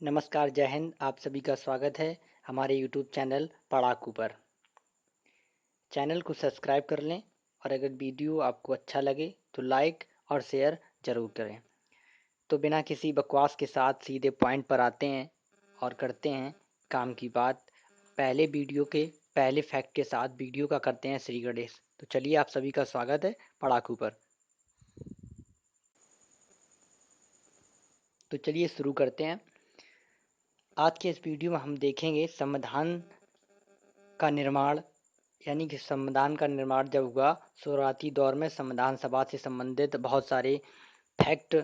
नमस्कार, जय हिंद। आप सभी का स्वागत है हमारे यूट्यूब चैनल पढ़ाकू पर। चैनल को सब्सक्राइब कर लें और अगर वीडियो आपको अच्छा लगे तो लाइक और शेयर ज़रूर करें। तो बिना किसी बकवास के साथ सीधे पॉइंट पर आते हैं और करते हैं काम की बात। पहले वीडियो के पहले फैक्ट के साथ वीडियो का करते हैं श्री गणेश। तो चलिए, आप सभी का स्वागत है पढ़ाकू पर। तो चलिए शुरू करते हैं। आज के इस वीडियो में हम देखेंगे संविधान का निर्माण, यानी कि संविधान का निर्माण जब हुआ, शुरुआती दौर में संविधान सभा से संबंधित बहुत सारे फैक्ट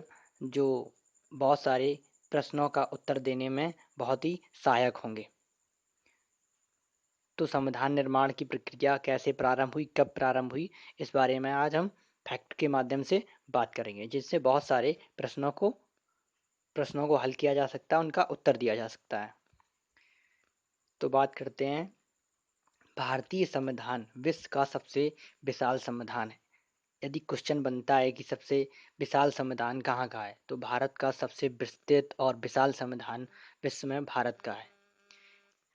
जो बहुत सारे प्रश्नों का उत्तर देने में बहुत ही सहायक होंगे। तो संविधान निर्माण की प्रक्रिया कैसे प्रारंभ हुई, कब प्रारंभ हुई, इस बारे में आज हम फैक्ट के माध्यम से बात करेंगे, जिससे बहुत सारे प्रश्नों को हल किया जा सकता है, उनका उत्तर दिया जा सकता है। तो बात करते हैं। भारतीय संविधान विश्व का सबसे विशाल संविधान है। यदि क्वेश्चन बनता है कि सबसे विशाल संविधान कहाँ का है, तो भारत का सबसे विस्तृत और विशाल संविधान विश्व में भारत का है।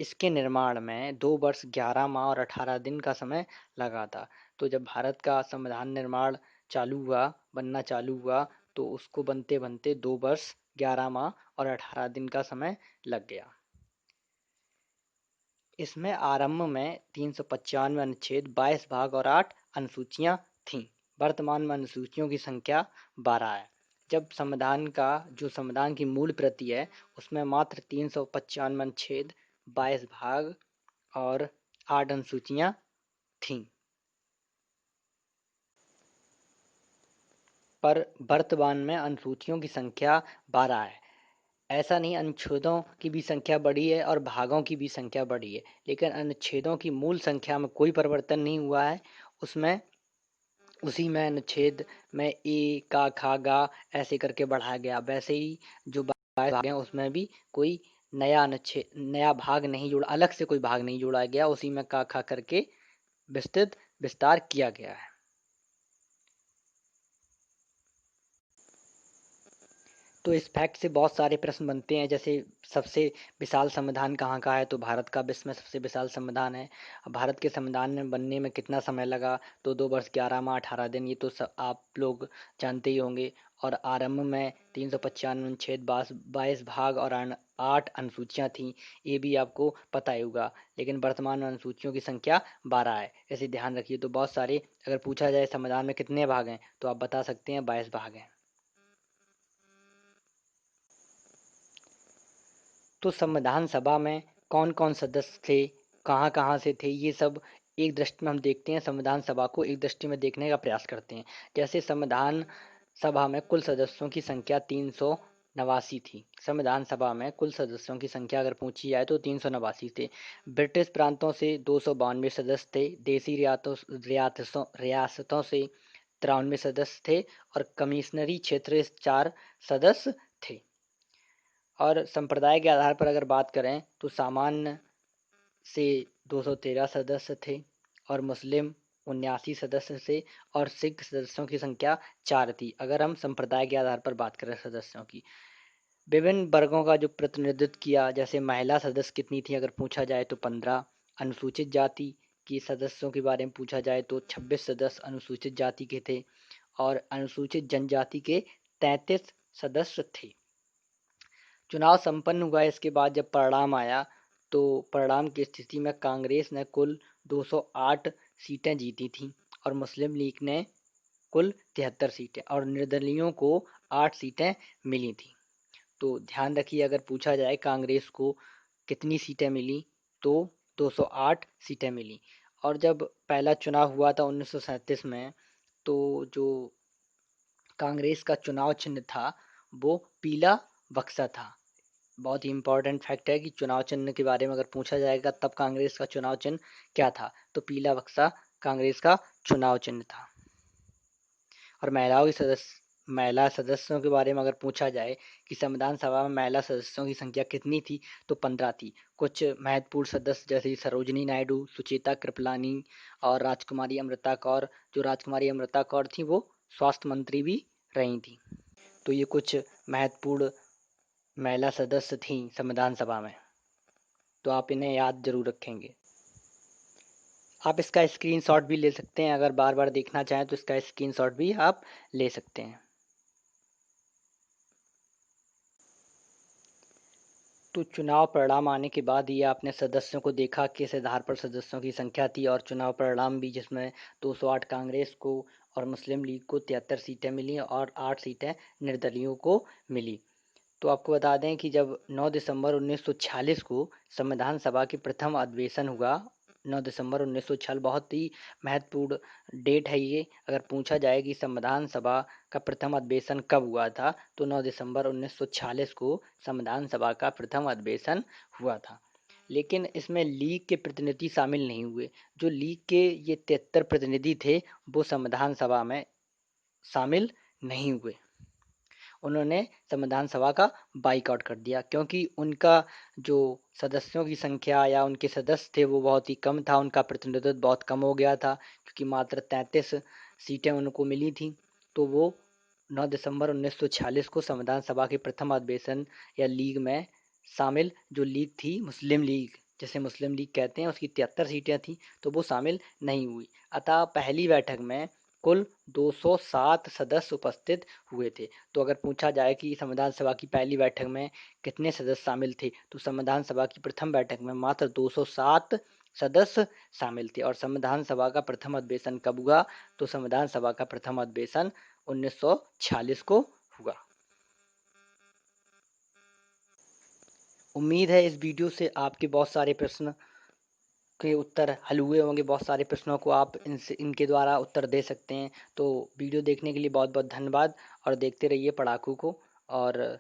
इसके निर्माण में 2 वर्ष 11 माह और 18 दिन का समय लगा था। तो जब भारत का संविधान निर्माण बनना चालू हुआ, तो उसको बनते बनते 2 वर्ष 11 माह और 18 दिन का समय लग गया। इसमें आरंभ में 395 अनुच्छेद, 22 भाग और 8 अनुसूचियां थीं। वर्तमान में अनुसूचियों की संख्या 12 है। जब संविधान की मूल प्रति है, उसमें मात्र 395 अनुच्छेद, 22 भाग और 8 अनुसूचियां थीं। पर वर्तमान में अनुसूचियों की संख्या 12 है। ऐसा नहीं, अनुच्छेदों की भी संख्या बढ़ी है और भागों की भी संख्या बढ़ी है, लेकिन अनुच्छेदों की मूल संख्या में कोई परिवर्तन नहीं हुआ है। उसी में अनुच्छेद में ए, का, खा, गा ऐसे करके बढ़ाया गया। वैसे ही जो भाग हैं, उसमें भी कोई नया भाग नहीं जोड़ा, अलग से कोई भाग नहीं जोड़ा गया। उसी में का, खा करके विस्तार किया गया है। तो इस फैक्ट से बहुत सारे प्रश्न बनते हैं, जैसे सबसे विशाल संविधान कहाँ का है, तो भारत का विश्व में सबसे विशाल संविधान है। अब भारत के संविधान में बनने में कितना समय लगा, तो 2 वर्ष 11 माह 18 दिन। ये तो सब आप लोग जानते ही होंगे। और आरंभ में 395 अनुच्छेद, 22 भाग और 8 अनुसूचियाँ थीं, ये भी आपको पता ही होगा। लेकिन वर्तमान में अनुसूचियों की संख्या 12 है, ऐसे ध्यान रखिए। तो बहुत सारे, अगर पूछा जाए संविधान में कितने भाग हैं, तो आप बता सकते हैं 22 भाग हैं। तो संविधान सभा में कौन कौन सदस्य थे, कहाँ कहाँ से थे, ये सब एक दृष्टि में हम देखते हैं। संविधान सभा को एक दृष्टि में देखने का प्रयास करते हैं। जैसे संविधान सभा में कुल सदस्यों की संख्या 389 थी। संविधान सभा में कुल सदस्यों की संख्या अगर पूछी जाए तो 389 थे। ब्रिटिश प्रांतों से 292 सदस्य थे। देसी रियासतों से 93 सदस्य थे और कमिश्नरी क्षेत्र से 4 सदस्य थे। और संप्रदाय के आधार पर अगर बात करें तो सामान्य से 213 सदस्य थे और मुस्लिम 79 सदस्य थे और सिख सदस्यों की संख्या 4 थी, अगर हम संप्रदाय के आधार पर बात करें सदस्यों की। विभिन्न वर्गों का जो प्रतिनिधित्व किया, जैसे महिला सदस्य कितनी थी अगर पूछा जाए तो 15। अनुसूचित जाति की सदस्यों के बारे में पूछा जाए तो 26 सदस्य अनुसूचित जाति के थे और अनुसूचित जनजाति के 33 सदस्य थे। चुनाव संपन्न हुआ। इसके बाद जब परिणाम आया, तो परिणाम की स्थिति में कांग्रेस ने कुल 208 सीटें जीती थीं और मुस्लिम लीग ने कुल 73 सीटें और निर्दलीयों को 8 सीटें मिली थीं। तो ध्यान रखिए, अगर पूछा जाए कांग्रेस को कितनी सीटें मिली, तो 208 सीटें मिली। और जब पहला चुनाव हुआ था 1937 में, तो जो कांग्रेस का चुनाव चिन्ह था वो पीला बक्सा था। बहुत ही इंपॉर्टेंट फैक्ट है कि चुनाव चिन्ह के बारे में अगर पूछा जाएगा तब कांग्रेस का चुनाव चिन्ह क्या था, तो पीला बक्सा कांग्रेस का चुनाव चिन्ह था। और महिला सदस्यों के बारे में अगर पूछा जाए कि संविधान सभा में महिला सदस्यों की संख्या कितनी थी, तो 15 थी। कुछ महत्वपूर्ण सदस्य जैसे सरोजिनी नायडू, सुचेता कृपलानी और राजकुमारी अमृता कौर, जो राजकुमारी अमृता कौर थी वो स्वास्थ्य मंत्री भी रही थी। तो ये कुछ महत्वपूर्ण महिला सदस्य थीं संविधान सभा में, तो आप इन्हें याद जरूर रखेंगे। आप इसका स्क्रीनशॉट भी ले सकते हैं, अगर बार बार देखना चाहें तो इसका स्क्रीनशॉट भी आप ले सकते हैं। तो चुनाव परिणाम आने के बाद ये आपने सदस्यों को देखा, किस आधार पर सदस्यों की संख्या थी, और चुनाव परिणाम भी, जिसमें 208 कांग्रेस को और मुस्लिम लीग को 73 सीटें मिली और 8 सीटें निर्दलीयों को मिली। तो आपको बता दें कि जब 9 दिसंबर 1946 को संविधान सभा की प्रथम अधिवेशन हुआ, 9 दिसंबर 1946 बहुत ही महत्वपूर्ण डेट है ये। अगर पूछा जाए कि संविधान सभा का प्रथम अधिवेशन कब हुआ था, तो 9 दिसंबर 1946 को संविधान सभा का प्रथम अधिवेशन हुआ था। लेकिन इसमें लीग के प्रतिनिधि शामिल नहीं हुए। जो लीग के ये 73 प्रतिनिधि थे, वो संविधान सभा में शामिल नहीं हुए। उन्होंने संविधान सभा का बाइकआउट कर दिया, क्योंकि उनका जो सदस्यों की संख्या या उनके सदस्य थे वो बहुत ही कम था, उनका प्रतिनिधित्व बहुत कम हो गया था, क्योंकि मात्र 33 सीटें उनको मिली थी। तो वो 9 दिसंबर 1946 को संविधान सभा के प्रथम अधिवेशन या लीग में शामिल, जो लीग थी मुस्लिम लीग, जैसे मुस्लिम लीग कहते हैं, उसकी 73 सीटें थी, तो वो शामिल नहीं हुई। अतः पहली बैठक में कुल 207 सदस्य उपस्थित हुए थे। तो अगर पूछा जाए कि संविधान सभा की पहली बैठक में कितने सदस्य शामिल थे, तो संविधान सभा की प्रथम बैठक में मात्र 207 सदस्य शामिल थे। और संविधान सभा का प्रथम अधिवेशन कब हुआ, तो संविधान सभा का प्रथम अधिवेशन 1946 को हुआ। उम्मीद है इस वीडियो से आपके बहुत सारे प्रश्न के उत्तर हल हुए होंगे, बहुत सारे प्रश्नों को आप इनके द्वारा उत्तर दे सकते हैं। तो वीडियो देखने के लिए बहुत बहुत धन्यवाद, और देखते रहिए पढ़ाकू को। और